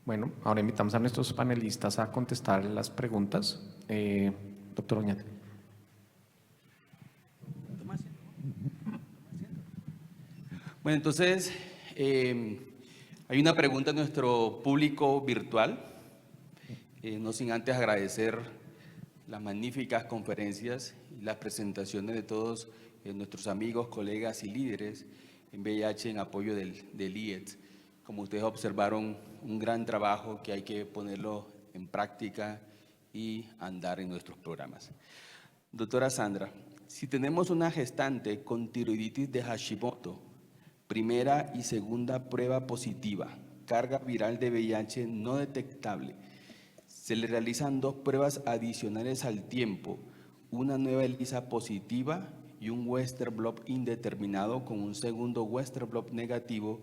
Bueno, ahora invitamos a nuestros panelistas a contestar las preguntas. Doctor Oñate. Bueno, entonces, hay una pregunta en nuestro público virtual, no sin antes agradecer las magníficas conferencias y las presentaciones de todos nuestros amigos, colegas y líderes en VIH en apoyo del IETS. Como ustedes observaron, un gran trabajo que hay que ponerlo en práctica y andar en nuestros programas. Doctora Sandra, si tenemos una gestante con tiroiditis de Hashimoto, primera y segunda prueba positiva, carga viral de VIH no detectable, se le realizan 2 pruebas adicionales al tiempo, una nueva ELISA positiva y un Western blot indeterminado con un segundo Western blot negativo.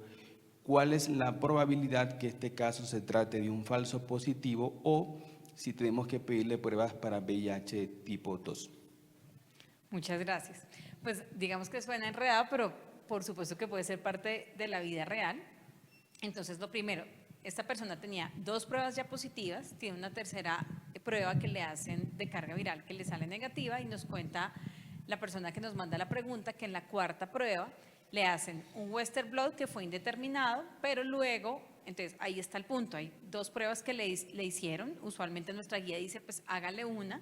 ¿Cuál es la probabilidad que este caso se trate de un falso positivo o si tenemos que pedirle pruebas para VIH tipo 2? Muchas gracias. Pues digamos que suena enredado, pero por supuesto que puede ser parte de la vida real. Entonces, lo primero, esta persona tenía 2 pruebas ya positivas, tiene una tercera prueba que le hacen de carga viral que le sale negativa y nos cuenta la persona que nos manda la pregunta que en la 4ª prueba le hacen un Western blot que fue indeterminado, pero luego, entonces ahí está el punto, hay 2 pruebas que le hicieron, usualmente nuestra guía dice pues hágale una,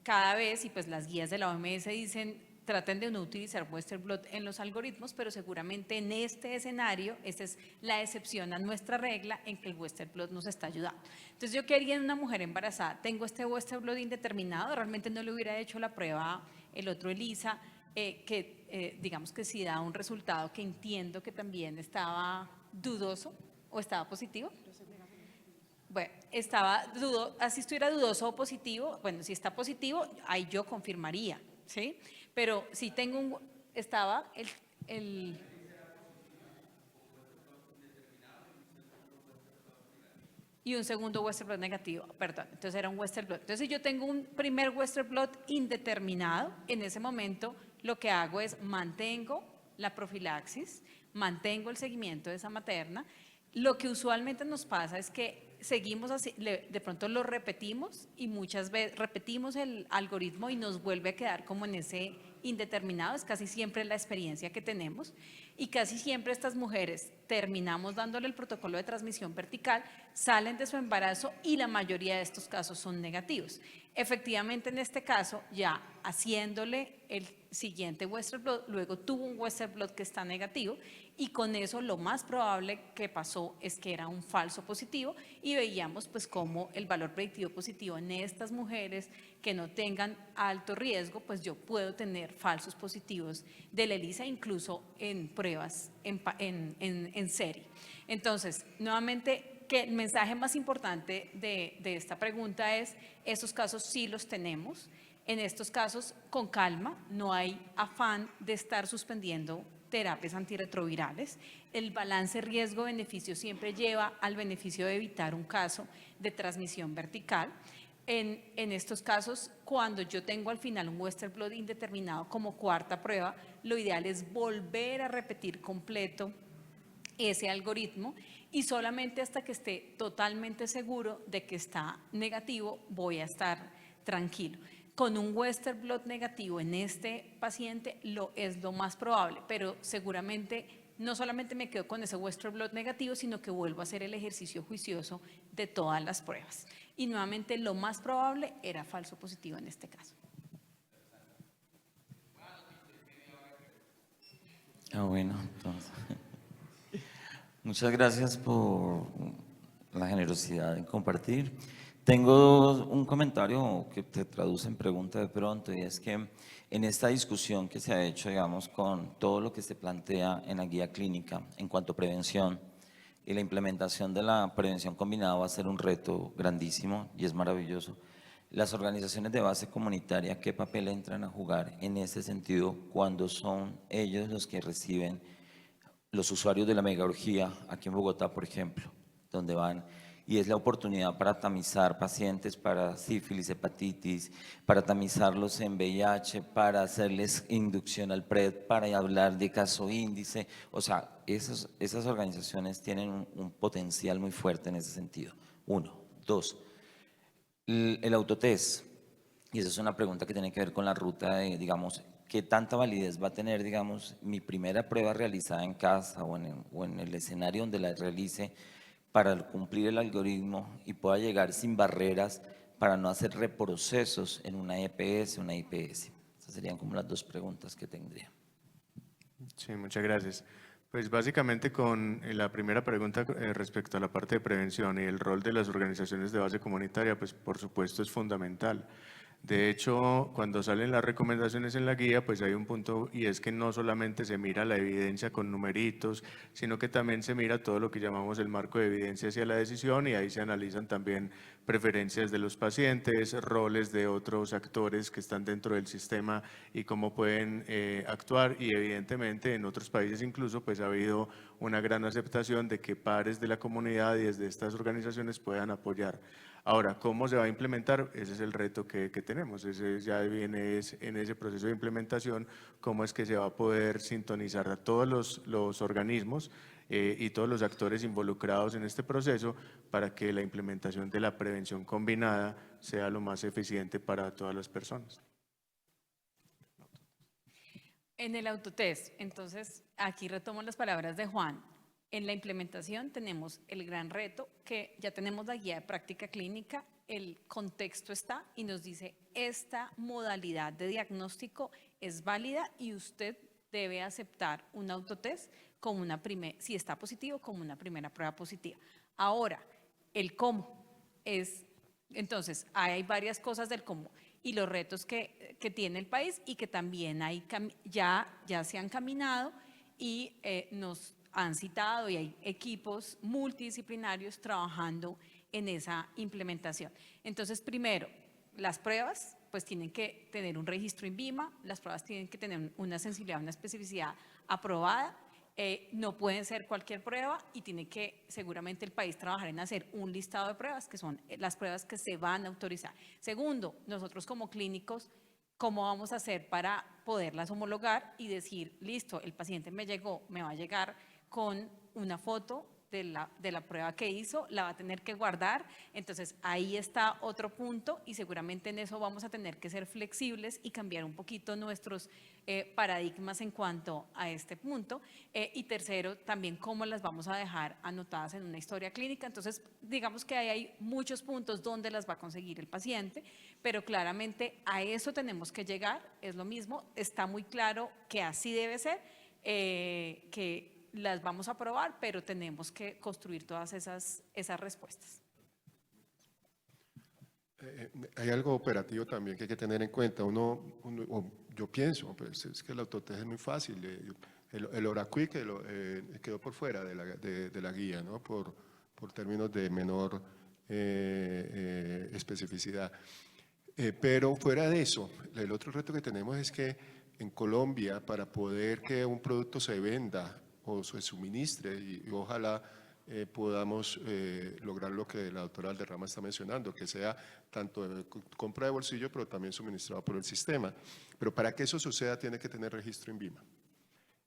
cada vez, y pues las guías de la OMS dicen traten de no utilizar Western blot en los algoritmos, pero seguramente en este escenario, esta es la excepción a nuestra regla en que el Western blot nos está ayudando. Entonces yo quería en una mujer embarazada, tengo este Western blot indeterminado, realmente no le hubiera hecho la prueba, el otro ELISA, digamos que sí da un resultado que entiendo que también estaba dudoso o estaba positivo. Bueno, así estuviera dudoso o positivo, bueno, si está positivo, ahí yo confirmaría, ¿sí? Pero si tengo estaba el y un segundo Western blot negativo, perdón, entonces era un Western blot. Entonces si yo tengo un primer Western blot indeterminado, en ese momento lo que hago es mantengo la profilaxis, mantengo el seguimiento de esa materna. Lo que usualmente nos pasa es que seguimos así, de pronto lo repetimos y muchas veces repetimos el algoritmo y nos vuelve a quedar como en ese indeterminado, es casi siempre la experiencia que tenemos y casi siempre estas mujeres terminamos dándole el protocolo de transmisión vertical, salen de su embarazo y la mayoría de estos casos son negativos. Efectivamente en este caso ya haciéndole el siguiente Western blot, luego tuvo un Western blot que está negativo y con eso lo más probable que pasó es que era un falso positivo y veíamos pues cómo el valor predictivo positivo en estas mujeres que no tengan alto riesgo, pues yo puedo tener falsos positivos de la ELISA incluso en pruebas en serie. Entonces, nuevamente, que el mensaje más importante de esta pregunta es, estos casos sí los tenemos, en estos casos con calma, no hay afán de estar suspendiendo terapias antirretrovirales, el balance riesgo-beneficio siempre lleva al beneficio de evitar un caso de transmisión vertical. En estos casos, cuando yo tengo al final un Western blot indeterminado como 4ª prueba, lo ideal es volver a repetir completo ese algoritmo y solamente hasta que esté totalmente seguro de que está negativo voy a estar tranquilo. Con un Western blot negativo en este paciente es lo más probable, pero seguramente no solamente me quedo con ese Western blot negativo, sino que vuelvo a hacer el ejercicio juicioso de todas las pruebas. Y nuevamente lo más probable era falso positivo en este caso. Bueno, entonces, muchas gracias por la generosidad en compartir. Tengo un comentario que te traduce en pregunta de pronto, y es que en esta discusión que se ha hecho, digamos, con todo lo que se plantea en la guía clínica en cuanto a prevención, y la implementación de la prevención combinada va a ser un reto grandísimo y es maravilloso. Las organizaciones de base comunitaria, ¿qué papel entran a jugar en ese sentido cuando son ellos los que reciben los usuarios de la megaurgía aquí en Bogotá, por ejemplo, donde van y es la oportunidad para tamizar pacientes para sífilis, hepatitis, para tamizarlos en VIH, para hacerles inducción al PrEP, para hablar de caso índice. O sea, esas organizaciones tienen un potencial muy fuerte en ese sentido. Uno. Dos, el autotest, y esa es una pregunta que tiene que ver con la ruta de, digamos, ¿qué tanta validez va a tener, digamos, mi primera prueba realizada en casa o en el escenario donde la realice para cumplir el algoritmo y pueda llegar sin barreras para no hacer reprocesos en una EPS, una IPS? Esas serían como las dos preguntas que tendría. Sí, muchas gracias. Pues básicamente con la primera pregunta respecto a la parte de prevención y el rol de las organizaciones de base comunitaria, pues por supuesto es fundamental. De hecho, cuando salen las recomendaciones en la guía, pues hay un punto y es que no solamente se mira la evidencia con numeritos, sino que también se mira todo lo que llamamos el marco de evidencia hacia la decisión y ahí se analizan también preferencias de los pacientes, roles de otros actores que están dentro del sistema y cómo pueden actuar y evidentemente en otros países incluso pues ha habido una gran aceptación de que pares de la comunidad y desde estas organizaciones puedan apoyar. Ahora, ¿cómo se va a implementar? Ese es el reto que tenemos, ese ya viene en ese proceso de implementación, cómo es que se va a poder sintonizar a todos los organismos y todos los actores involucrados en este proceso para que la implementación de la prevención combinada sea lo más eficiente para todas las personas. En el autotest, entonces, aquí retomo las palabras de Juan. En la implementación tenemos el gran reto que ya tenemos la guía de práctica clínica, el contexto está y nos dice esta modalidad de diagnóstico es válida y usted debe aceptar un autotest como si está positivo, como una primera prueba positiva. Ahora, el cómo es, entonces, hay varias cosas del cómo y los retos que tiene el país y que también ya se han caminado y nos han citado y hay equipos multidisciplinarios trabajando en esa implementación. Entonces, primero, las pruebas pues tienen que tener un registro INVIMA, las pruebas tienen que tener una sensibilidad, una especificidad aprobada, no pueden ser cualquier prueba y tiene que seguramente el país trabajar en hacer un listado de pruebas que son las pruebas que se van a autorizar. Segundo, nosotros como clínicos, ¿cómo vamos a hacer para poderlas homologar y decir, listo, el paciente me llegó, me va a llegar con una foto de la prueba que hizo, la va a tener que guardar? Entonces ahí está otro punto y seguramente en eso vamos a tener que ser flexibles y cambiar un poquito nuestros paradigmas en cuanto a este punto. Y tercero, también cómo las vamos a dejar anotadas en una historia clínica. Entonces digamos que hay muchos puntos donde las va a conseguir el paciente, pero claramente a eso tenemos que llegar, es lo mismo, está muy claro que así debe ser, que las vamos a probar, pero tenemos que construir todas esas respuestas. Hay algo operativo también que hay que tener en cuenta. Yo pienso, pues es que el autotest es muy fácil. El OraQuick quedó por fuera de la guía, ¿no? Por términos de menor especificidad. Pero fuera de eso, el otro reto que tenemos es que en Colombia, para poder que un producto se venda o se suministre y ojalá podamos lograr lo que la doctora Valderrama está mencionando, que sea tanto de compra de bolsillo, pero también suministrado por el sistema. Pero para que eso suceda tiene que tener registro INVIMA.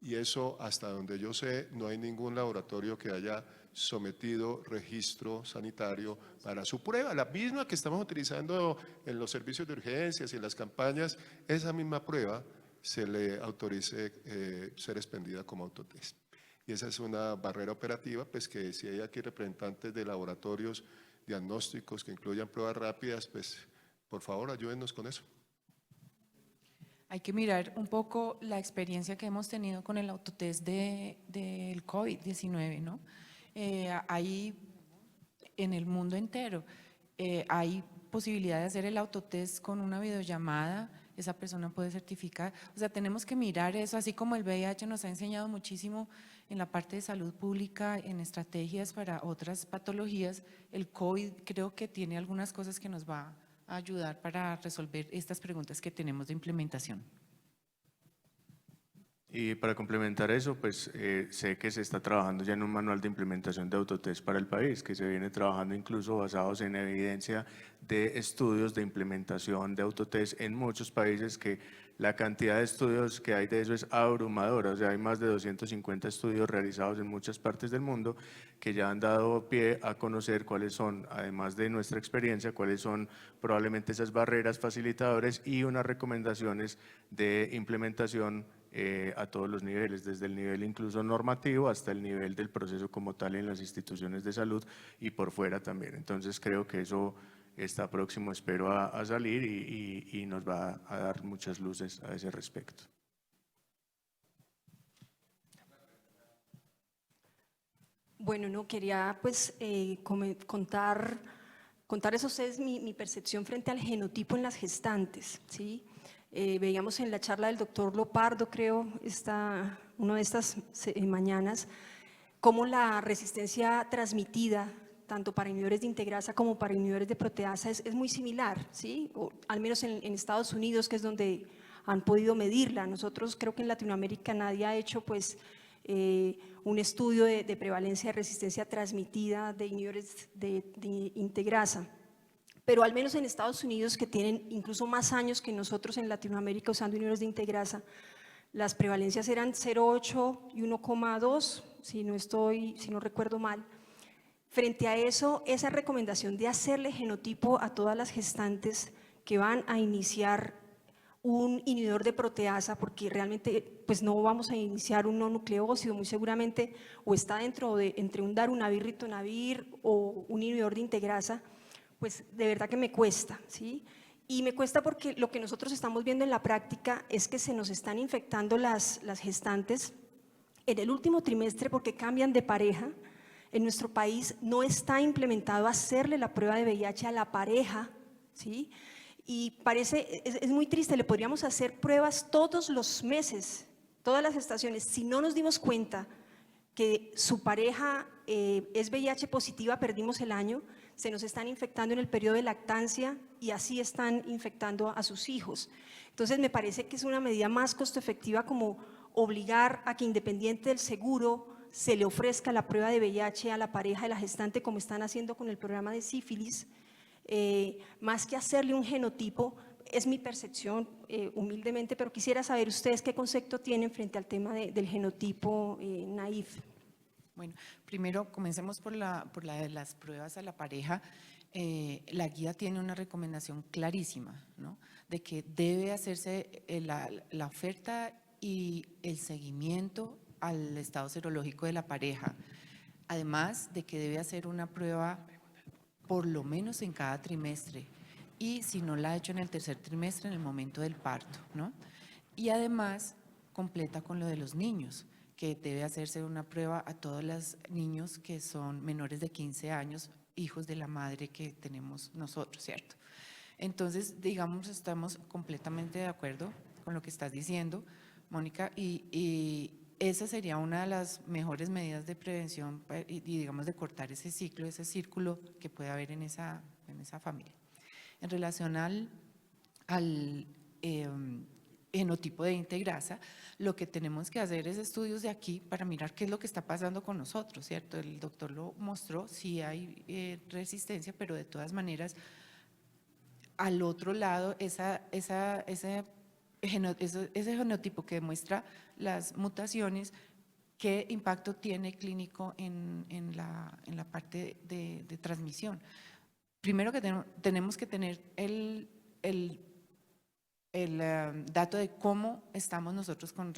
Y eso, hasta donde yo sé, no hay ningún laboratorio que haya sometido registro sanitario para su prueba. La misma que estamos utilizando en los servicios de urgencias y en las campañas, esa misma prueba se le autorice ser expendida como autotest. Y esa es una barrera operativa, pues que si hay aquí representantes de laboratorios diagnósticos que incluyan pruebas rápidas, pues por favor ayúdennos con eso. Hay que mirar un poco la experiencia que hemos tenido con el autotest del COVID-19, ¿no? Ahí en el mundo entero hay posibilidad de hacer el autotest con una videollamada, esa persona puede certificar. O sea, tenemos que mirar eso, así como el VIH nos ha enseñado muchísimo en la parte de salud pública, en estrategias para otras patologías. El COVID creo que tiene algunas cosas que nos va a ayudar para resolver estas preguntas que tenemos de implementación. Y para complementar eso, pues sé que se está trabajando ya en un manual de implementación de autotest para el país, que se viene trabajando incluso basados en evidencia de estudios de implementación de autotest en muchos países, que la cantidad de estudios que hay de eso es abrumadora. O sea, hay más de 250 estudios realizados en muchas partes del mundo que ya han dado pie a conocer cuáles son, además de nuestra experiencia, cuáles son probablemente esas barreras facilitadores y unas recomendaciones de implementación a todos los niveles, desde el nivel incluso normativo hasta el nivel del proceso como tal en las instituciones de salud y por fuera también. Entonces creo que eso está próximo, espero, a salir y nos va a dar muchas luces a ese respecto. Bueno, no quería pues contarles a ustedes mi percepción frente al genotipo en las gestantes, ¿sí? Veíamos en la charla del doctor Lopardo, creo, una de estas mañanas, cómo la resistencia transmitida, tanto para inhibidores de integrasa como para inhibidores de proteasa, es muy similar, ¿sí? O, al menos en Estados Unidos, que es donde han podido medirla. Nosotros creo que en Latinoamérica nadie ha hecho pues un estudio de prevalencia de resistencia transmitida de inhibidores de integrasa. Pero al menos en Estados Unidos, que tienen incluso más años que nosotros en Latinoamérica usando inhibidores de integrasa, las prevalencias eran 0,8 y 1,2, si no recuerdo mal. Frente a eso, esa recomendación de hacerle genotipo a todas las gestantes que van a iniciar un inhibidor de proteasa, porque realmente pues no vamos a iniciar un no nucleócido, muy seguramente o está dentro de entre un darunavir, ritonavir o un inhibidor de integrasa, pues de verdad que me cuesta, ¿sí? Y me cuesta porque lo que nosotros estamos viendo en la práctica es que se nos están infectando las gestantes en el último trimestre porque cambian de pareja. En nuestro país no está implementado hacerle la prueba de VIH a la pareja, ¿sí? Y es muy triste, le podríamos hacer pruebas todos los meses, todas las estaciones, si no nos dimos cuenta que su pareja es VIH positiva, perdimos el año, se nos están infectando en el periodo de lactancia y así están infectando a sus hijos. Entonces me parece que es una medida más costo efectiva como obligar a que independiente del seguro se le ofrezca la prueba de VIH a la pareja de la gestante como están haciendo con el programa de sífilis, más que hacerle un genotipo. Es mi percepción humildemente, pero quisiera saber ustedes qué concepto tienen frente al tema del genotipo naif. Bueno, primero comencemos por la de las pruebas a la pareja. La guía tiene una recomendación clarísima, ¿no? De que debe hacerse la oferta y el seguimiento al estado serológico de la pareja, además de que debe hacer una prueba por lo menos en cada trimestre y si no la ha hecho en el tercer trimestre, en el momento del parto, ¿no? Y además completa con lo de los niños, que debe hacerse una prueba a todos los niños que son menores de 15 años, hijos de la madre que tenemos nosotros, ¿cierto? Entonces, digamos, estamos completamente de acuerdo con lo que estás diciendo, Mónica, y esa sería una de las mejores medidas de prevención y digamos, de cortar ese ciclo, ese círculo que puede haber en esa familia. En relación al genotipo de integrasa, lo que tenemos que hacer es estudios de aquí para mirar qué es lo que está pasando con nosotros, ¿cierto? El doctor lo mostró, sí hay resistencia, pero de todas maneras, al otro lado, ese genotipo que demuestra las mutaciones, ¿qué impacto tiene clínico en la parte de transmisión? Primero que tenemos que tener el dato de cómo estamos nosotros con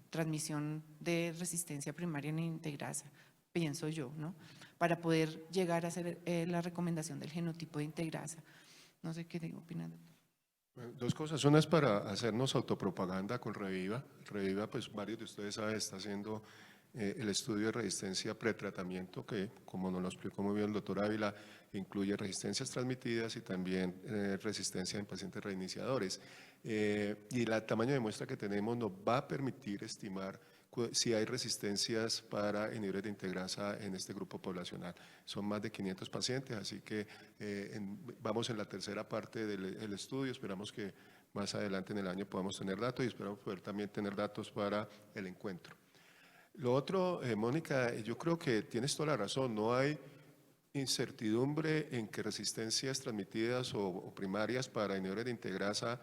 transmisión de resistencia primaria en integrasa, pienso yo, ¿no? Para poder llegar a hacer la recomendación del genotipo de integrasa. No sé qué opinan. Bueno, dos cosas. Una es para hacernos autopropaganda con Reviva. Reviva, pues varios de ustedes saben, está haciendo el estudio de resistencia pretratamiento que, como nos lo explicó muy bien el doctor Ávila, incluye resistencias transmitidas y también resistencia en pacientes reiniciadores. Y el tamaño de muestra que tenemos nos va a permitir estimar si hay resistencias para inhibidores de integrasa en este grupo poblacional. Son más de 500 pacientes, así que vamos en la tercera parte del estudio, esperamos que más adelante en el año podamos tener datos y esperamos poder también tener datos para el encuentro. Lo otro, Mónica, yo creo que tienes toda la razón, no hay incertidumbre en que resistencias transmitidas o primarias para inhibidores de integrasa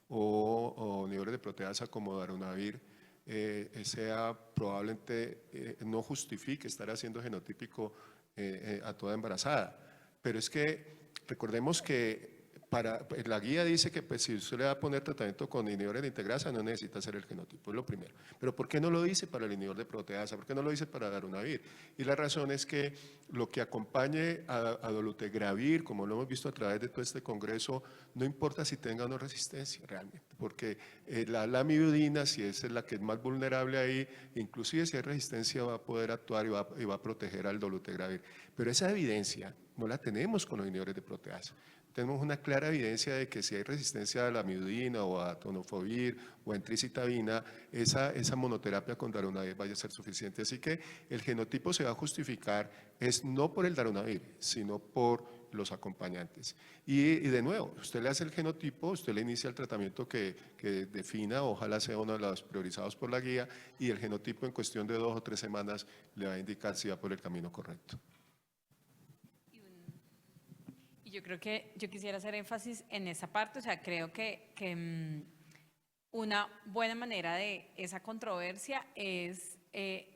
o inhibidores de proteasa como darunavir sea probablemente no justifique estar haciendo genotípico a toda embarazada. Pero es que recordemos que la guía dice que pues, si usted le va a poner tratamiento con inhibidores de integrasa no necesita hacer el genotipo, es lo primero. Pero ¿por qué no lo dice para el inhibidor de proteasa? ¿Por qué no lo dice para darunavir? Y la razón es que lo que acompañe a dolutegravir, como lo hemos visto a través de todo este congreso, no importa si tenga o no resistencia realmente, porque la lamivudina, si esa es la que es más vulnerable ahí, inclusive si hay resistencia va a poder actuar y va a proteger al dolutegravir. Pero esa evidencia no la tenemos con los inhibidores de proteasa. Tenemos una clara evidencia de que si hay resistencia a la amidudina o a tenofovir o a entricitabina, esa monoterapia con darunavir vaya a ser suficiente. Así que el genotipo se va a justificar es no por el darunavir, sino por los acompañantes. Y de nuevo, usted le hace el genotipo, usted le inicia el tratamiento que defina, ojalá sea uno de los priorizados por la guía, y el genotipo en cuestión de 2 o 3 semanas le va a indicar si va por el camino correcto. Yo creo que yo quisiera hacer énfasis en esa parte, o sea, creo que una buena manera de esa controversia es,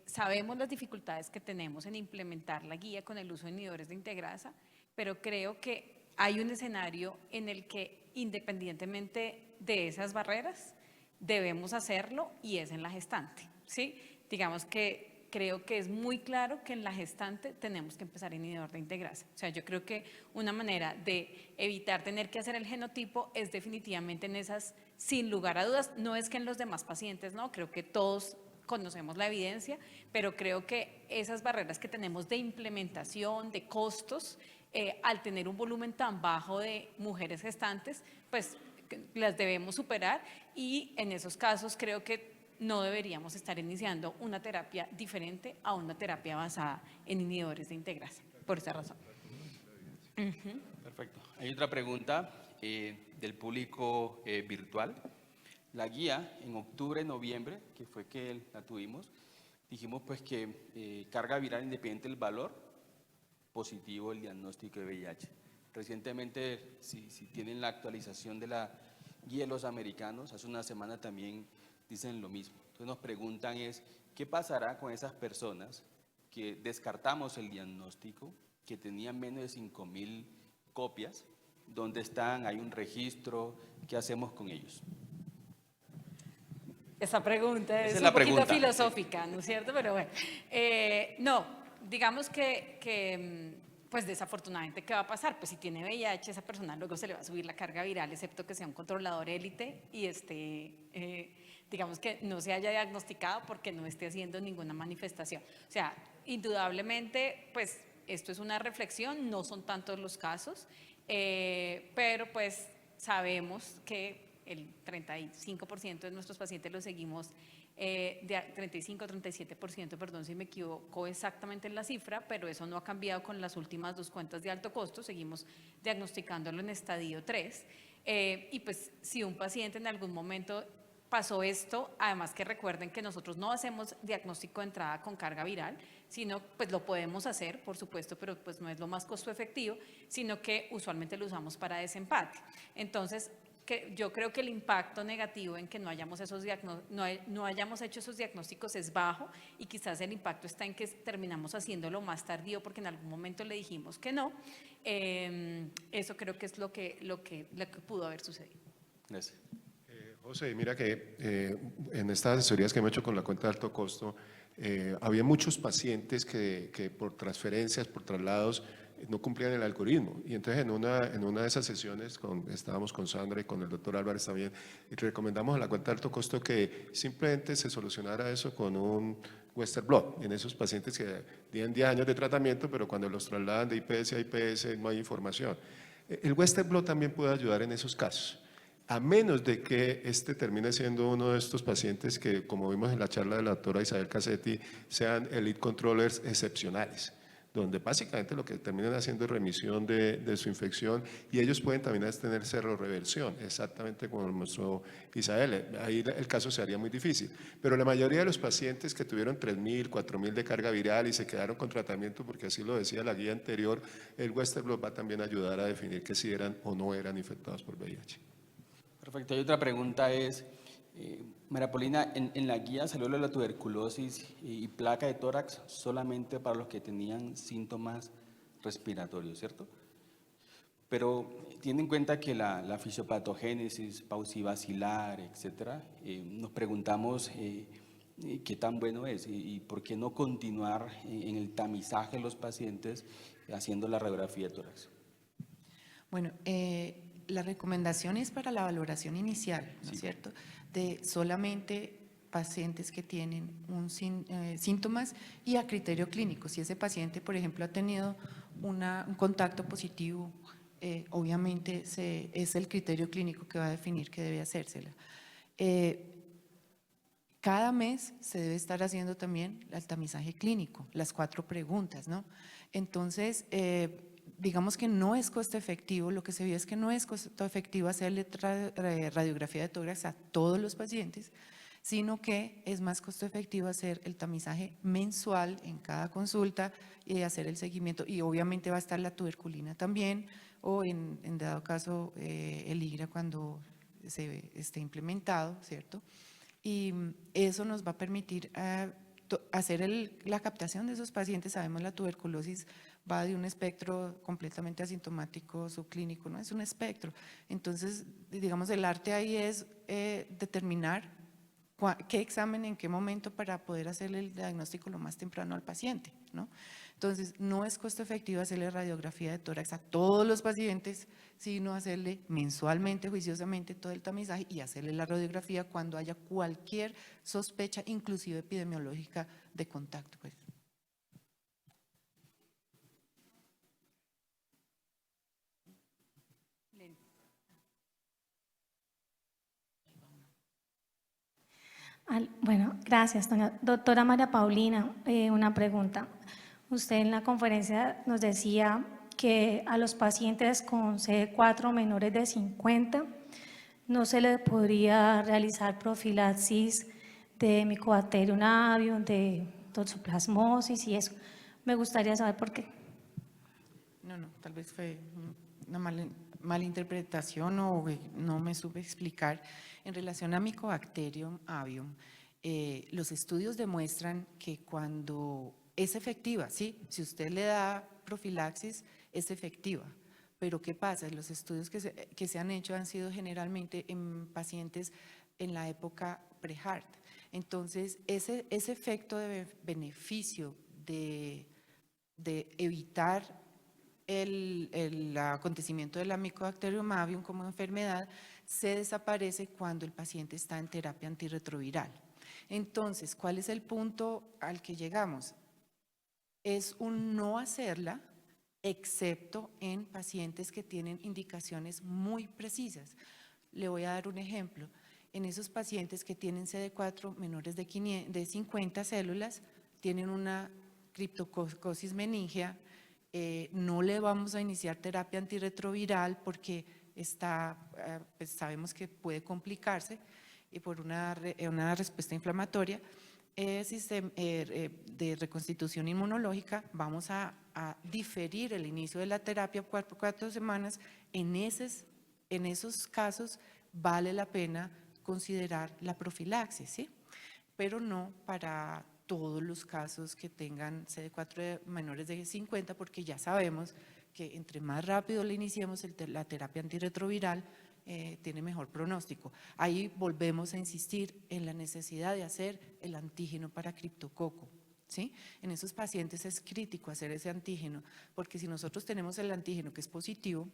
sabemos las dificultades que tenemos en implementar la guía con el uso de inhibidores de integrasa, pero creo que hay un escenario en el que independientemente de esas barreras debemos hacerlo y es en la gestante, ¿sí? Digamos que creo que es muy claro que en la gestante tenemos que empezar inhibidor de integrasa. O sea, yo creo que una manera de evitar tener que hacer el genotipo es definitivamente en esas, sin lugar a dudas. No es que en los demás pacientes, no, creo que todos conocemos la evidencia, pero creo que esas barreras que tenemos de implementación, de costos, al tener un volumen tan bajo de mujeres gestantes, pues las debemos superar y en esos casos creo que no deberíamos estar iniciando una terapia diferente a una terapia basada en inhibidores de integrasa, por esa razón. Perfecto. Hay otra pregunta del público virtual. La guía en octubre, noviembre, que fue que la tuvimos, dijimos pues que carga viral independiente del valor positivo el diagnóstico de VIH. Recientemente, si tienen la actualización de la guía de los americanos, hace una semana también dicen lo mismo. Entonces nos preguntan es, ¿qué pasará con esas personas que descartamos el diagnóstico, que tenían menos de 5,000 copias? ¿Dónde están? ¿Hay un registro? ¿Qué hacemos con ellos? Esa pregunta es la un poquito pregunta. filosófica, ¿no es cierto? Pero bueno, no, digamos que pues desafortunadamente, ¿qué va a pasar? Pues si tiene VIH, esa persona luego se le va a subir la carga viral, excepto que sea un controlador élite y digamos que no se haya diagnosticado porque no esté haciendo ninguna manifestación. O sea, indudablemente, pues esto es una reflexión, no son tantos los casos, pero pues sabemos que el 35% de nuestros pacientes los seguimos, 35-37%, perdón si me equivoco exactamente en la cifra, pero eso no ha cambiado con las últimas 2 cuentas de alto costo, seguimos diagnosticándolo en estadio 3. Y pues si un paciente en algún momento pasó esto, además que recuerden que nosotros no hacemos diagnóstico de entrada con carga viral, sino pues lo podemos hacer, por supuesto, pero pues no es lo más costo efectivo, sino que usualmente lo usamos para desempate. Entonces, yo creo que el impacto negativo en que no hayamos hecho esos diagnósticos es bajo y quizás el impacto está en que terminamos haciéndolo más tardío porque en algún momento le dijimos que no. Eso creo que es lo que pudo haber sucedido. Gracias. José, mira que en estas asesorías que hemos hecho con la cuenta de alto costo, había muchos pacientes que por transferencias, por traslados, no cumplían el algoritmo. Y entonces en una de esas sesiones estábamos con Sandra y con el doctor Álvarez también, y recomendamos a la cuenta de alto costo que simplemente se solucionara eso con un Western blot en esos pacientes que tienen 10 años de tratamiento, pero cuando los trasladan de IPS a IPS no hay información. El Western blot también puede ayudar en esos casos, a menos de que termine siendo uno de estos pacientes que, como vimos en la charla de la doctora Isabel Cassetti, sean elite controllers excepcionales, donde básicamente lo que terminan haciendo es remisión de su infección, y ellos pueden también tener seroreversión, exactamente como mostró Isael. Ahí el caso se haría muy difícil, pero la mayoría de los pacientes que tuvieron 3.000, 4.000 de carga viral y se quedaron con tratamiento, porque así lo decía la guía anterior, el Western blot va también a ayudar a definir que si eran o no eran infectados por VIH. Perfecto. Y otra pregunta es, María Paulina, en la guía salió lo de la tuberculosis y placa de tórax solamente para los que tenían síntomas respiratorios, ¿cierto? Pero teniendo en cuenta que la fisiopatogénesis, paucibacilar, etcétera, nos preguntamos qué tan bueno es y por qué no continuar en el tamizaje de los pacientes haciendo la radiografía de tórax. Bueno, la recomendación es para la valoración inicial, ¿no es cierto?, de solamente pacientes que tienen síntomas y a criterio clínico. Si ese paciente, por ejemplo, ha tenido un contacto positivo, obviamente es el criterio clínico que va a definir que debe hacérsela. Cada mes se debe estar haciendo también el tamizaje clínico, las 4 preguntas, ¿no? Entonces, digamos que no es costo efectivo, lo que se vio es que no es costo efectivo hacerle radiografía de tórax a todos los pacientes, sino que es más costo efectivo hacer el tamizaje mensual en cada consulta y hacer el seguimiento, y obviamente va a estar la tuberculina también, o en dado caso el IGRA cuando se esté implementado, ¿cierto? Y eso nos va a permitir hacer la captación de esos pacientes. Sabemos la tuberculosis va de un espectro completamente asintomático, subclínico, ¿no? Es un espectro. Entonces, digamos, el arte ahí es determinar qué examen, en qué momento para poder hacerle el diagnóstico lo más temprano al paciente, ¿no? Entonces, no es costo efectivo hacerle radiografía de tórax a todos los pacientes, sino hacerle mensualmente, juiciosamente, todo el tamizaje y hacerle la radiografía cuando haya cualquier sospecha, inclusive epidemiológica, de contacto, pues. Bueno, gracias, doctora María Paulina. Una pregunta. Usted en la conferencia nos decía que a los pacientes con CD4 menores de 50 no se les podría realizar profilaxis de Mycobacterium avium, de toxoplasmosis y eso. Me gustaría saber por qué. No, tal vez fue una mala interpretación o no me supe explicar. En relación a Mycobacterium avium, los estudios demuestran que cuando es efectiva, ¿sí? Si usted le da profilaxis, es efectiva. Pero ¿qué pasa? Los estudios que se han hecho han sido generalmente en pacientes en la época pre-HART. Entonces, ese efecto de beneficio de evitar el acontecimiento de la Mycobacterium avium como enfermedad se desaparece cuando el paciente está en terapia antirretroviral. Entonces, ¿cuál es el punto al que llegamos? Es un no hacerla, excepto en pacientes que tienen indicaciones muy precisas. Le voy a dar un ejemplo. En esos pacientes que tienen CD4 menores de 50 células, tienen una criptococosis meningea, no le vamos a iniciar terapia antirretroviral porque pues sabemos que puede complicarse y por una respuesta inflamatoria de reconstitución inmunológica. Vamos a diferir el inicio de la terapia 4 semanas. En esos casos vale la pena considerar la profilaxis, ¿sí? Pero no para todos los casos que tengan CD4 menores de 50, porque ya sabemos que entre más rápido le iniciemos la terapia antirretroviral, tiene mejor pronóstico. Ahí volvemos a insistir en la necesidad de hacer el antígeno para criptococo, ¿sí? En esos pacientes es crítico hacer ese antígeno, porque si nosotros tenemos el antígeno que es positivo,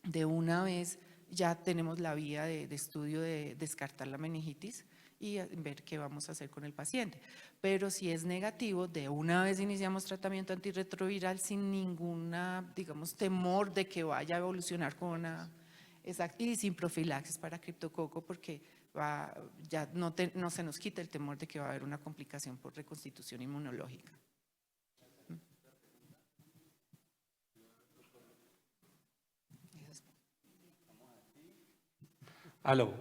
de una vez ya tenemos la vía de estudio de descartar la meningitis y ver qué vamos a hacer con el paciente. Pero si es negativo, de una vez iniciamos tratamiento antirretroviral sin ninguna, digamos, temor de que vaya a evolucionar con una… Exacto, y sin profilaxis para criptococo, porque ya no se nos quita el temor de que va a haber una complicación por reconstitución inmunológica. Aló,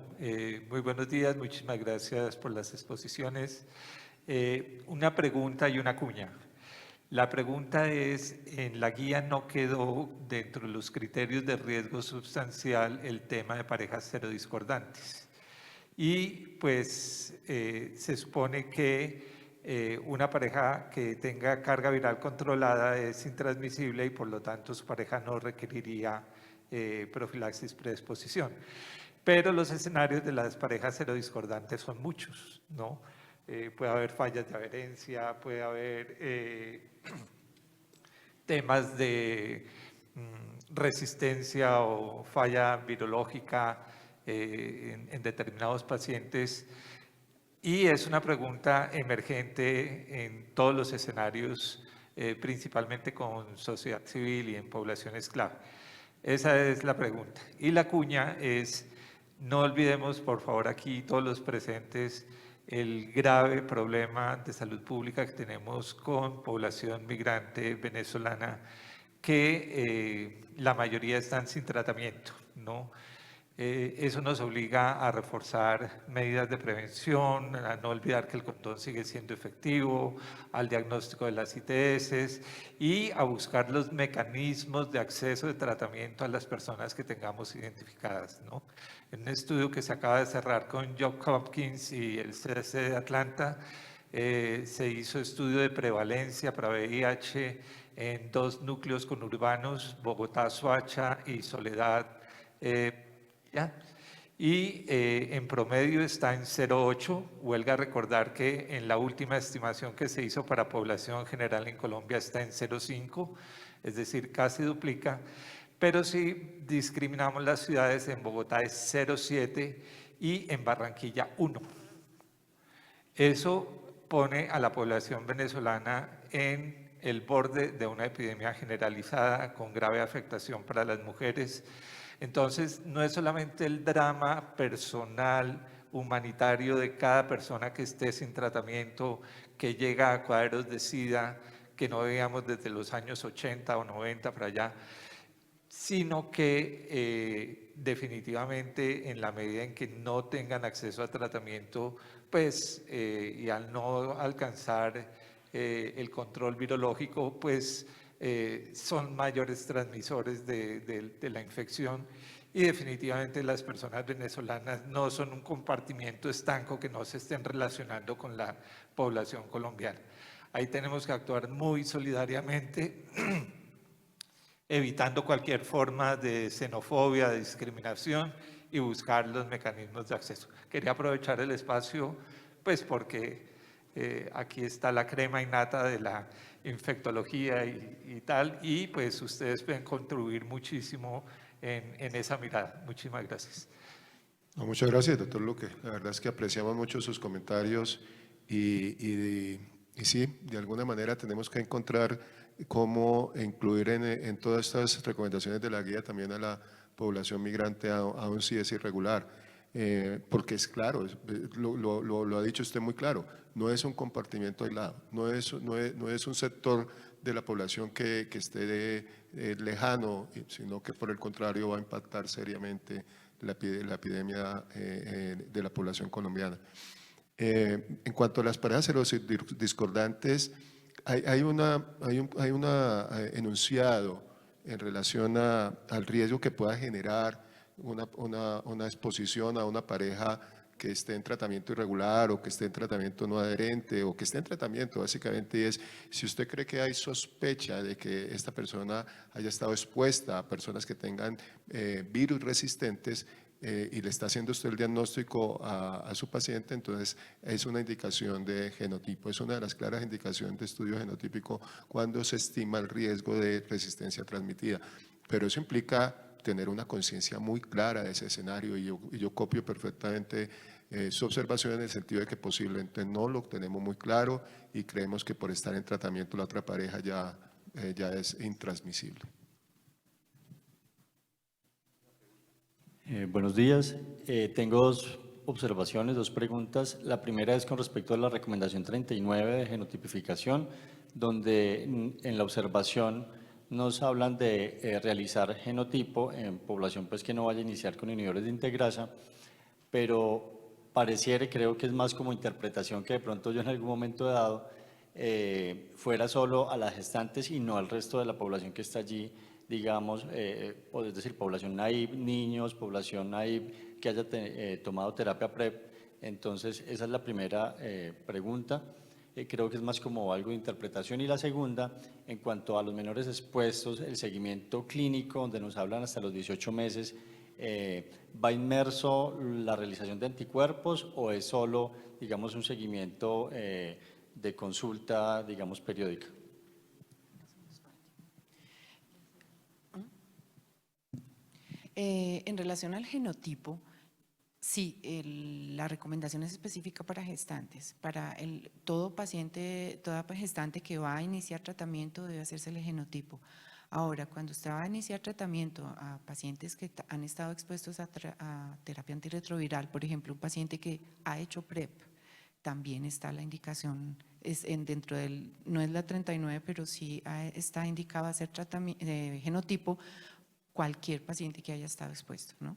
muy buenos días, muchísimas gracias por las exposiciones. Una pregunta y una cuña. La pregunta es, en la guía no quedó dentro de los criterios de riesgo sustancial el tema de parejas serodiscordantes. Y pues se supone que una pareja que tenga carga viral controlada es intransmisible y por lo tanto su pareja no requeriría profilaxis predisposición. Pero los escenarios de las parejas serodiscordantes son muchos, ¿no? Puede haber fallas de adherencia, puede haber temas de resistencia o falla virológica en determinados pacientes. Y es una pregunta emergente en todos los escenarios, principalmente con sociedad civil y en poblaciones clave. Esa es la pregunta. Y la cuña es, no olvidemos por favor aquí todos los presentes el grave problema de salud pública que tenemos con población migrante venezolana que la mayoría están sin tratamiento, ¿no? Eso nos obliga a reforzar medidas de prevención, a no olvidar que el condón sigue siendo efectivo, al diagnóstico de las ITS y a buscar los mecanismos de acceso de tratamiento a las personas que tengamos identificadas, ¿no? En un estudio que se acaba de cerrar con Johns Hopkins y el CDC de Atlanta, se hizo estudio de prevalencia para VIH en 2 núcleos conurbanos, Bogotá, Soacha y Soledad, ¿ya? Y en promedio está en 0,8. Huelga recordar que en la última estimación que se hizo para población general en Colombia está en 0,5, es decir, casi duplica. Pero si discriminamos las ciudades, en Bogotá es 0,7 y en Barranquilla 1. Eso pone a la población venezolana en el borde de una epidemia generalizada con grave afectación para las mujeres. Entonces, no es solamente el drama personal, humanitario de cada persona que esté sin tratamiento, que llega a cuadros de SIDA que no veíamos desde los años 80 o 90 para allá, sino que definitivamente en la medida en que no tengan acceso a tratamiento, pues, y al no alcanzar el control virológico, pues, son mayores transmisores de la infección y definitivamente las personas venezolanas no son un compartimiento estanco que no se estén relacionando con la población colombiana. Ahí tenemos que actuar muy solidariamente, evitando cualquier forma de xenofobia, de discriminación y buscar los mecanismos de acceso. Quería aprovechar el espacio, pues porque aquí está la crema innata de la infectología y tal, y pues ustedes pueden contribuir muchísimo en esa mirada. Muchísimas gracias. No, muchas gracias, doctor Luque. La verdad es que apreciamos mucho sus comentarios y sí, de alguna manera tenemos que encontrar cómo incluir en todas estas recomendaciones de la guía también a la población migrante, aún si es irregular. Porque es claro, lo ha dicho usted muy claro, no es un compartimiento aislado, no es un sector de la población que esté lejano, sino que por el contrario va a impactar seriamente la epidemia de la población colombiana. En cuanto a las parejas serodiscordantes, hay un enunciado en relación al riesgo que pueda generar una exposición a una pareja que esté en tratamiento irregular o que esté en tratamiento no adherente o que esté en tratamiento, básicamente es, si usted cree que hay sospecha de que esta persona haya estado expuesta a personas que tengan virus resistentes y le está haciendo usted el diagnóstico a su paciente, entonces es una indicación de genotipo, es una de las claras indicaciones de estudio genotípico cuando se estima el riesgo de resistencia transmitida, pero eso implica tener una conciencia muy clara de ese escenario y yo copio perfectamente su observación en el sentido de que posiblemente no lo tenemos muy claro y creemos que por estar en tratamiento la otra pareja ya es intransmisible. Buenos días. Tengo 2 observaciones, 2 preguntas. La primera es con respecto a la recomendación 39 de genotipificación, donde en la observación nos hablan de realizar genotipo en población pues, que no vaya a iniciar con inhibidores de integrasa. pero pareciera, y creo que es más como interpretación que de pronto yo en algún momento dado, fuera solo a las gestantes y no al resto de la población que está allí, digamos, es decir, población naive, niños, población naive que haya tomado terapia PrEP. Entonces, esa es la primera pregunta. Creo que es más como algo de interpretación. Y la segunda, en cuanto a los menores expuestos, el seguimiento clínico, donde nos hablan hasta los 18 meses, ¿va inmerso la realización de anticuerpos o es solo, digamos, un seguimiento de consulta, digamos, periódica? En relación al genotipo, sí, la recomendación es específica para gestantes. Para todo paciente, toda gestante que va a iniciar tratamiento debe hacerse el genotipo. Ahora, cuando usted va a iniciar tratamiento a pacientes que han estado expuestos a terapia antirretroviral, por ejemplo, un paciente que ha hecho PrEP, también está la indicación, dentro del, no es la 39, pero sí está indicado hacer genotipo cualquier paciente que haya estado expuesto, ¿no?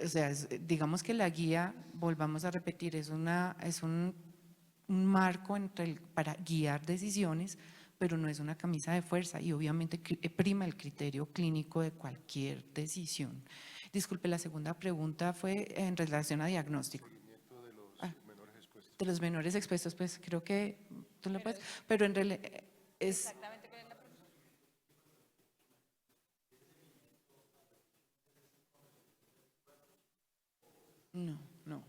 O sea, digamos que la guía, volvamos a repetir, es un marco para guiar decisiones, pero no es una camisa de fuerza y obviamente prima el criterio clínico de cualquier decisión. Disculpe, la segunda pregunta fue en relación a diagnóstico. De los menores expuestos, pues creo que tú lo puedes, pero en realidad es… Exactamente, ¿cuál es la pregunta? No.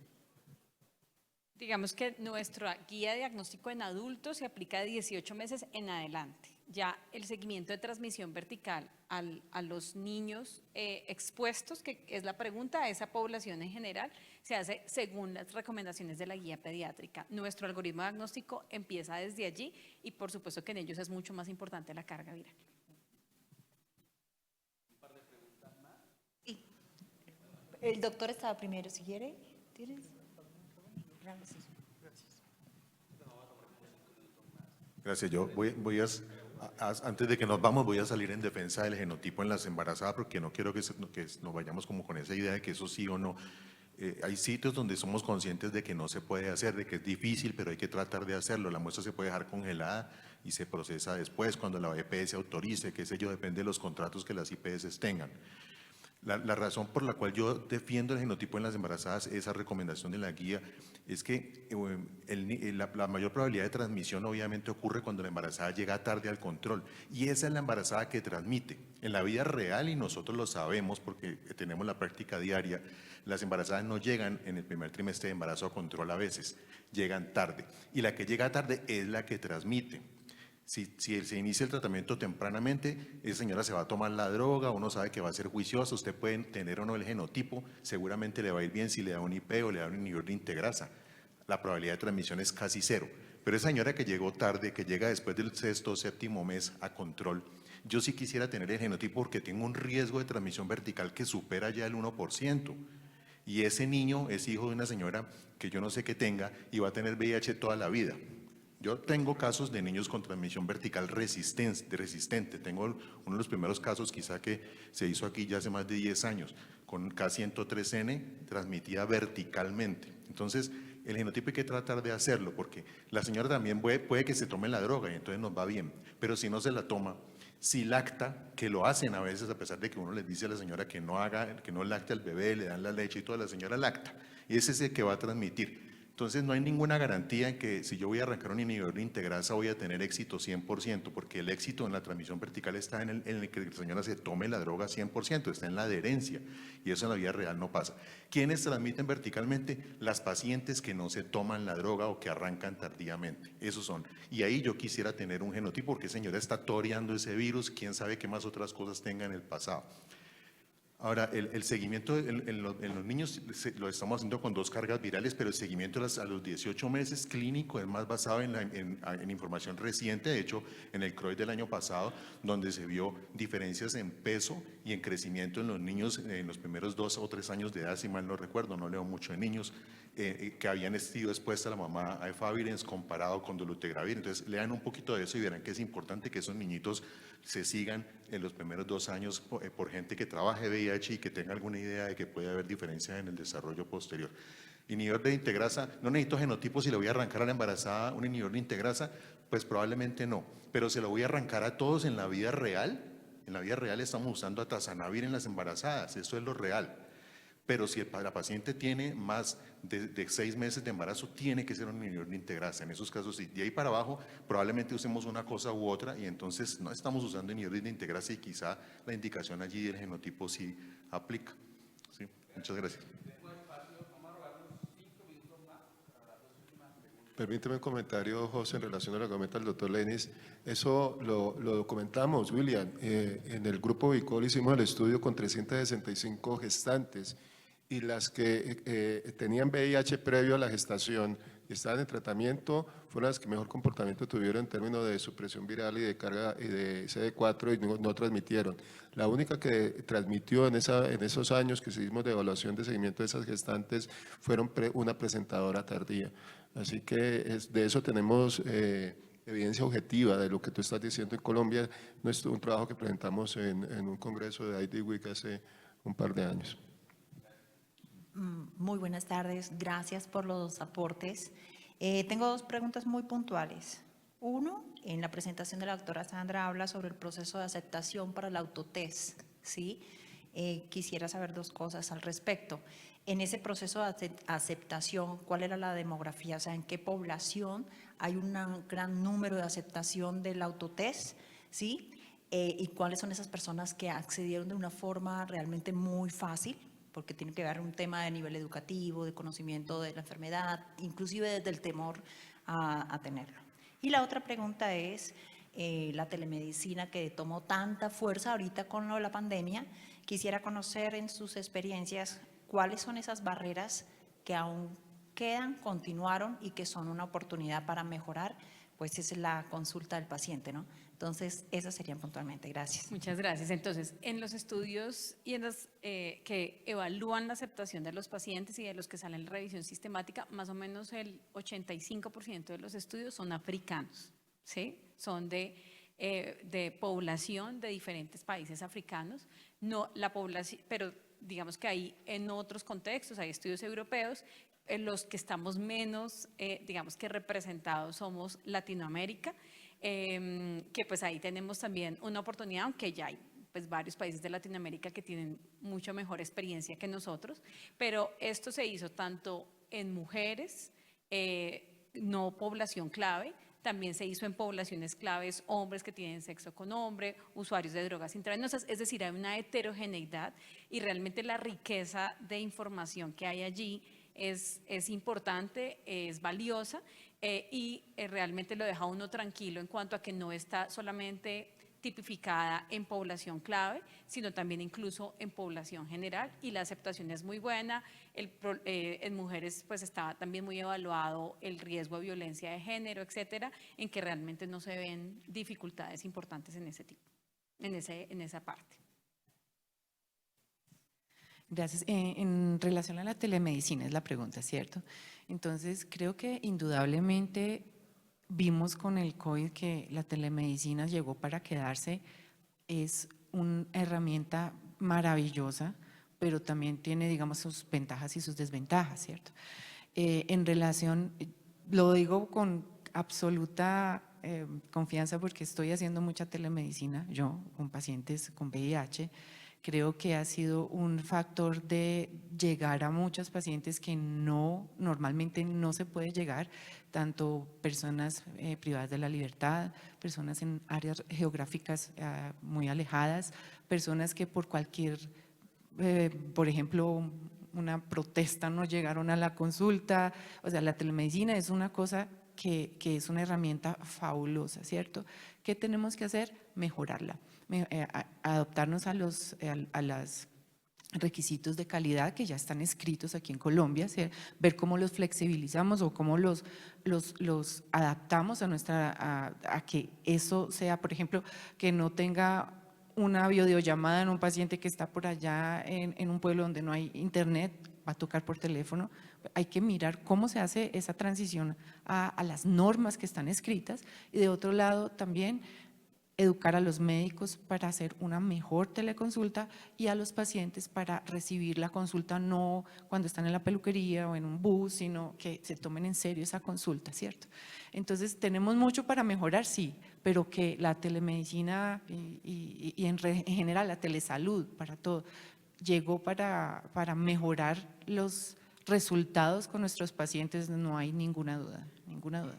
Digamos que nuestra guía de diagnóstico en adultos se aplica de 18 meses en adelante. Ya el seguimiento de transmisión vertical a los niños expuestos, que es la pregunta, a esa población en general, se hace según las recomendaciones de la guía pediátrica. Nuestro algoritmo diagnóstico empieza desde allí y por supuesto que en ellos es mucho más importante la carga viral. Un par de preguntas más. Sí. El doctor estaba primero, si quiere. ¿Tienes? Gracias. Gracias. Yo antes de que nos vamos, voy a salir en defensa del genotipo en las embarazadas, porque no quiero que nos vayamos como con esa idea de que eso sí o no. Hay sitios donde somos conscientes de que no se puede hacer, de que es difícil, pero hay que tratar de hacerlo. La muestra se puede dejar congelada y se procesa después cuando la EPS autorice, qué sé yo, depende de los contratos que las IPS tengan. La razón por la cual yo defiendo el genotipo en las embarazadas, esa recomendación de la guía, es que la mayor probabilidad de transmisión obviamente ocurre cuando la embarazada llega tarde al control, y esa es la embarazada que transmite. En la vida real, y nosotros lo sabemos porque tenemos la práctica diaria, las embarazadas no llegan en el primer trimestre de embarazo a control a veces, llegan tarde, y la que llega tarde es la que transmite. Si se inicia el tratamiento tempranamente, esa señora se va a tomar la droga, uno sabe que va a ser juiciosa, usted puede tener o no el genotipo, seguramente le va a ir bien si le da un IP o le da un inhibidor de integrasa. La probabilidad de transmisión es casi cero. Pero esa señora que llegó tarde, que llega después del sexto o séptimo mes a control, yo sí quisiera tener el genotipo porque tengo un riesgo de transmisión vertical que supera ya el 1%. Y ese niño es hijo de una señora que yo no sé qué tenga y va a tener VIH toda la vida. Yo tengo casos de niños con transmisión vertical resistente. Tengo uno de los primeros casos quizá que se hizo aquí ya hace más de 10 años, con K103N transmitida verticalmente. Entonces, el genotipo hay que tratar de hacerlo, porque la señora también puede que se tome la droga y entonces nos va bien, pero si no se la toma, si lacta, que lo hacen a veces a pesar de que uno les dice a la señora que no lacte al bebé, le dan la leche y toda, la señora lacta, y ese es el que va a transmitir. Entonces no hay ninguna garantía en que si yo voy a arrancar un inhibidor de integrasa voy a tener éxito 100%, porque el éxito en la transmisión vertical está en el que la señora se tome la droga 100%, está en la adherencia, y eso en la vida real no pasa. ¿Quiénes transmiten verticalmente? Las pacientes que no se toman la droga o que arrancan tardíamente, esos son. Y ahí yo quisiera tener un genotipo, porque señora está toreando ese virus, quién sabe qué más otras cosas tenga en el pasado. Ahora, el seguimiento en los niños lo estamos haciendo con 2 cargas virales, pero el seguimiento a los 18 meses clínico es más basado en información reciente, de hecho, en el CROI del año pasado, donde se vio diferencias en peso y en crecimiento en los niños en los primeros 2 o 3 años de edad, si mal no recuerdo, no leo mucho de niños, que habían sido expuestas a la mamá a efavirenz comparado con dolutegravir. Entonces, lean un poquito de eso y verán que es importante que esos niñitos se sigan en los primeros 2 años por gente que trabaje VIH y que tenga alguna idea de que puede haber diferencias en el desarrollo posterior. Inhibidor de integrasa, no necesito genotipo si le voy a arrancar a la embarazada un inhibidor de integrasa, pues probablemente no, pero se lo voy a arrancar a todos en la vida real. En la vida real estamos usando atazanavir en las embarazadas, eso es lo real. Pero si la paciente tiene más de 6 meses de embarazo, tiene que ser un inhibidor de integrasa. En esos casos, sí. De ahí para abajo, probablemente usemos una cosa u otra y entonces no estamos usando inhibidores de integrasa y quizá la indicación allí del genotipo sí aplica. ¿Sí? Muchas gracias. Permíteme un comentario, José, en relación a lo que comenta el doctor Lenis. Eso lo documentamos, William. En el grupo Vicol hicimos el estudio con 365 gestantes y las que tenían VIH previo a la gestación y estaban en tratamiento fueron las que mejor comportamiento tuvieron en términos de supresión viral y de carga y de CD4 y no transmitieron. La única que transmitió en esos años que hicimos de evaluación de seguimiento de esas gestantes fueron una presentadora tardía. Así que de eso tenemos evidencia objetiva de lo que tú estás diciendo en Colombia. No es un trabajo que presentamos en un congreso de IDWeek hace un par de años. Muy buenas tardes, gracias por los aportes. Tengo 2 preguntas muy puntuales. Uno, en la presentación de la doctora Sandra habla sobre el proceso de aceptación para el autotest, ¿sí? Quisiera saber 2 cosas al respecto. En ese proceso de aceptación, ¿cuál era la demografía? O sea, ¿en qué población hay un gran número de aceptación del autotest? ¿Sí? ¿Y cuáles son esas personas que accedieron de una forma realmente muy fácil? Porque tiene que ver un tema de nivel educativo, de conocimiento de la enfermedad, inclusive desde el temor a tenerlo. Y la otra pregunta es la telemedicina que tomó tanta fuerza ahorita con lo de la pandemia. Quisiera conocer en sus experiencias cuáles son esas barreras que aún quedan, continuaron y que son una oportunidad para mejorar, pues es la consulta del paciente, ¿no? Entonces, esas serían puntualmente. Gracias. Muchas gracias. Entonces, en los estudios y en los que evalúan la aceptación de los pacientes y de los que salen en revisión sistemática, más o menos el 85% de los estudios son africanos, ¿sí? Son de población de diferentes países africanos, no la población, pero digamos que hay en otros contextos, hay estudios europeos, en los que estamos menos, digamos que representados somos Latinoamérica, que pues ahí tenemos también una oportunidad, aunque ya hay pues varios países de Latinoamérica que tienen mucho mejor experiencia que nosotros, pero esto se hizo tanto en mujeres, no población clave, también se hizo en poblaciones claves, hombres que tienen sexo con hombre, usuarios de drogas intravenosas, es decir, hay una heterogeneidad y realmente la riqueza de información que hay allí es importante, es valiosa y realmente lo deja uno tranquilo en cuanto a que no está solamente tipificada en población clave, sino también incluso en población general y la aceptación es muy buena. En mujeres pues está también muy evaluado el riesgo de violencia de género, etcétera, en que realmente no se ven dificultades importantes en ese tipo, en esa parte. Gracias. En relación a la telemedicina es la pregunta, ¿cierto? Entonces, creo que indudablemente vimos con el COVID que la telemedicina llegó para quedarse, es una herramienta maravillosa, pero también tiene, digamos, sus ventajas y sus desventajas, ¿cierto? En relación, lo digo con absoluta confianza porque estoy haciendo mucha telemedicina, yo, con pacientes con VIH, creo que ha sido un factor de llegar a muchos pacientes que normalmente no se puede llegar, tanto personas privadas de la libertad, personas en áreas geográficas muy alejadas, personas que por cualquier, por ejemplo, una protesta no llegaron a la consulta. O sea, la telemedicina es una cosa que es una herramienta fabulosa, ¿cierto? ¿Qué tenemos que hacer? Mejorarla. Adaptarnos a los requisitos de calidad que ya están escritos aquí en Colombia, ver cómo los flexibilizamos o cómo los adaptamos a que eso sea, por ejemplo, que no tenga una videollamada en un paciente que está por allá en un pueblo donde no hay internet, va a tocar por teléfono. Hay que mirar cómo se hace esa transición a las normas que están escritas y de otro lado también educar a los médicos para hacer una mejor teleconsulta y a los pacientes para recibir la consulta no cuando están en la peluquería o en un bus, sino que se tomen en serio esa consulta, ¿cierto? Entonces tenemos mucho para mejorar, sí, pero que la telemedicina y en general la telesalud para todo llegó para mejorar los resultados con nuestros pacientes, no hay ninguna duda, ninguna duda.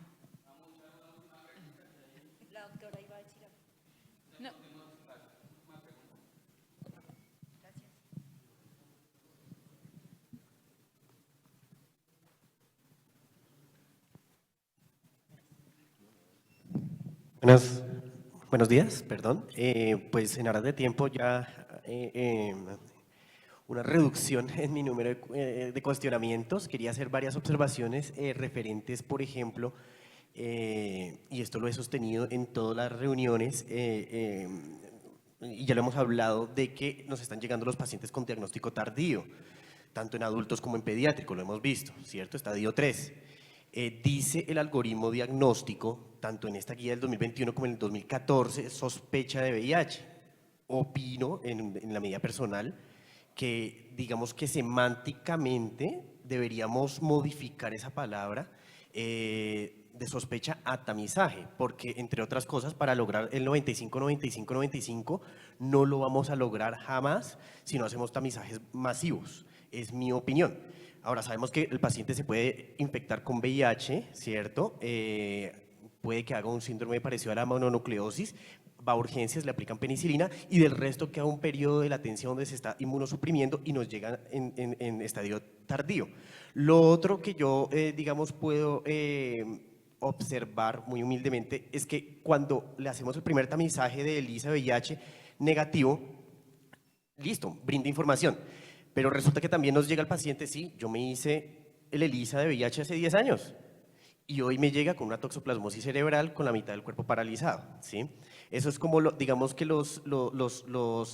Buenos días, perdón. Pues en aras de tiempo ya una reducción en mi número de cuestionamientos. Quería hacer varias observaciones referentes, por ejemplo, y esto lo he sostenido en todas las reuniones, y ya lo hemos hablado, de que nos están llegando los pacientes con diagnóstico tardío, tanto en adultos como en pediátrico, lo hemos visto, ¿cierto? Estadio 3. Dice el algoritmo diagnóstico, tanto en esta guía del 2021 como en el 2014, sospecha de VIH. Opino, en la medida personal, que digamos que semánticamente deberíamos modificar esa palabra de sospecha a tamizaje, porque entre otras cosas, para lograr el 95-95-95 no lo vamos a lograr jamás si no hacemos tamizajes masivos, es mi opinión. Ahora, sabemos que el paciente se puede infectar con VIH, ¿cierto? Puede que haga un síndrome parecido a la mononucleosis, va a urgencias, le aplican penicilina y del resto queda un periodo de latencia donde se está inmunosuprimiendo y nos llega en estadio tardío. Lo otro que yo, digamos, puedo observar muy humildemente es que cuando le hacemos el primer tamizaje de ELISA VIH negativo, listo, brinda información. Pero resulta que también nos llega el paciente, sí, yo me hice el ELISA de VIH hace 10 años y hoy me llega con una toxoplasmosis cerebral con la mitad del cuerpo paralizado, ¿sí? Eso es como, digamos que los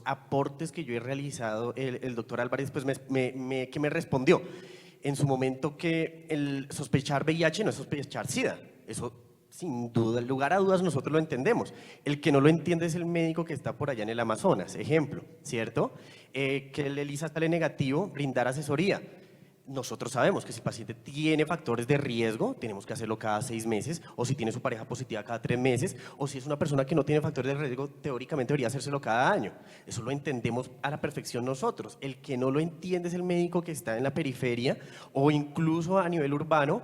aportes que yo he realizado, el doctor Álvarez pues que me respondió en su momento que el sospechar VIH no es sospechar SIDA, eso sin duda, lugar a dudas nosotros lo entendemos. El que no lo entiende es el médico que está por allá en el Amazonas, ejemplo, ¿cierto? Que el ELISA sale negativo, brindar asesoría. Nosotros sabemos que si el paciente tiene factores de riesgo, tenemos que hacerlo cada 6 meses, o si tiene su pareja positiva cada 3 meses, o si es una persona que no tiene factores de riesgo, teóricamente debería hacérselo cada año. Eso lo entendemos a la perfección nosotros. El que no lo entiende es el médico que está en la periferia, o incluso a nivel urbano,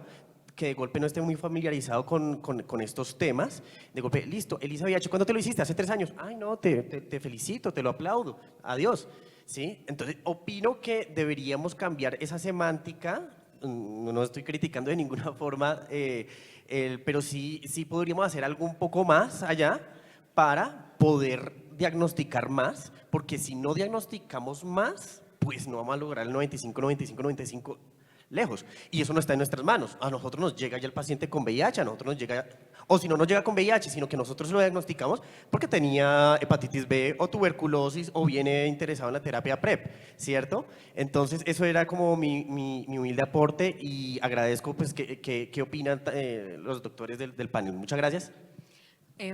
que de golpe no esté muy familiarizado con estos temas, de golpe, listo, ELISA VIH, ¿cuándo te lo hiciste? Hace 3 años. Ay, no, te felicito, te lo aplaudo, adiós. ¿Sí? Entonces, opino que deberíamos cambiar esa semántica, no estoy criticando de ninguna forma, pero sí podríamos hacer algo un poco más allá para poder diagnosticar más, porque si no diagnosticamos más, pues no vamos a lograr el 95 lejos, y eso no está en nuestras manos. A nosotros nos llega ya el paciente con VIH, a nosotros nos llega, o si no nos llega con VIH, sino que nosotros lo diagnosticamos porque tenía hepatitis B o tuberculosis o viene interesado en la terapia PrEP, ¿cierto? Entonces eso era como mi humilde aporte y agradezco pues que opinan los doctores del panel. Muchas gracias.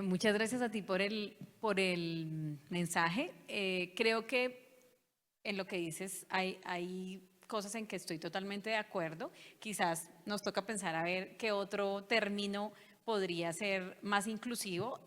Muchas gracias a ti por el mensaje. Creo que en lo que dices hay cosas en que estoy totalmente de acuerdo. Quizás nos toca pensar a ver qué otro término podría ser más inclusivo,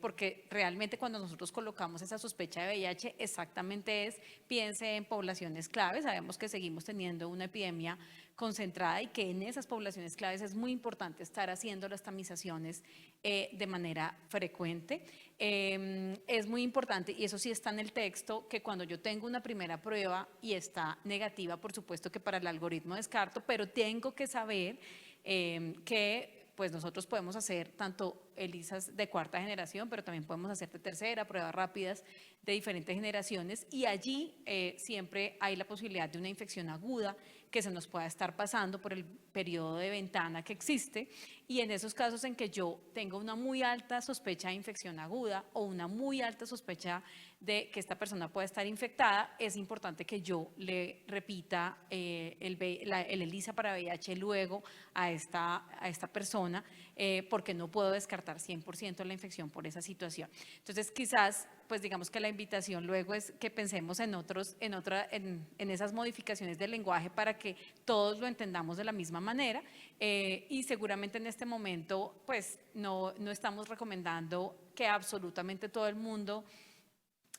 porque realmente cuando nosotros colocamos esa sospecha de VIH, exactamente piense en poblaciones claves. Sabemos que seguimos teniendo una epidemia concentrada y que en esas poblaciones claves es muy importante estar haciendo las tamizaciones de manera frecuente. Es muy importante, y eso sí está en el texto, que cuando yo tengo una primera prueba y está negativa, por supuesto que para el algoritmo descarto, pero tengo que saber que pues nosotros podemos hacer tanto ELISAs de 4ª generación, pero también podemos hacer de 3ª, pruebas rápidas de diferentes generaciones, y allí siempre hay la posibilidad de una infección aguda que se nos pueda estar pasando por el periodo de ventana que existe, y en esos casos en que yo tengo una muy alta sospecha de infección aguda o una muy alta sospecha de que esta persona pueda estar infectada, es importante que yo le repita el ELISA para VIH luego a esta persona, porque no puedo descartar descartar 100% la infección por esa situación. Entonces, quizás, pues digamos que la invitación luego es que pensemos en esas modificaciones del lenguaje para que todos lo entendamos de la misma manera, y seguramente en este momento, pues no estamos recomendando que absolutamente todo el mundo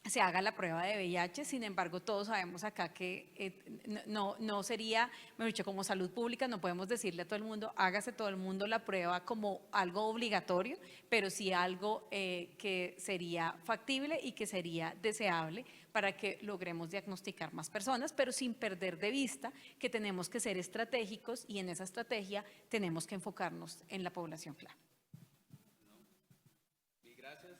se haga la prueba de VIH. Sin embargo, todos sabemos acá que no sería, mejor dicho, como salud pública no podemos decirle a todo el mundo, hágase todo el mundo la prueba como algo obligatorio, pero sí algo que sería factible y que sería deseable para que logremos diagnosticar más personas, pero sin perder de vista que tenemos que ser estratégicos y en esa estrategia tenemos que enfocarnos en la población clave. Gracias.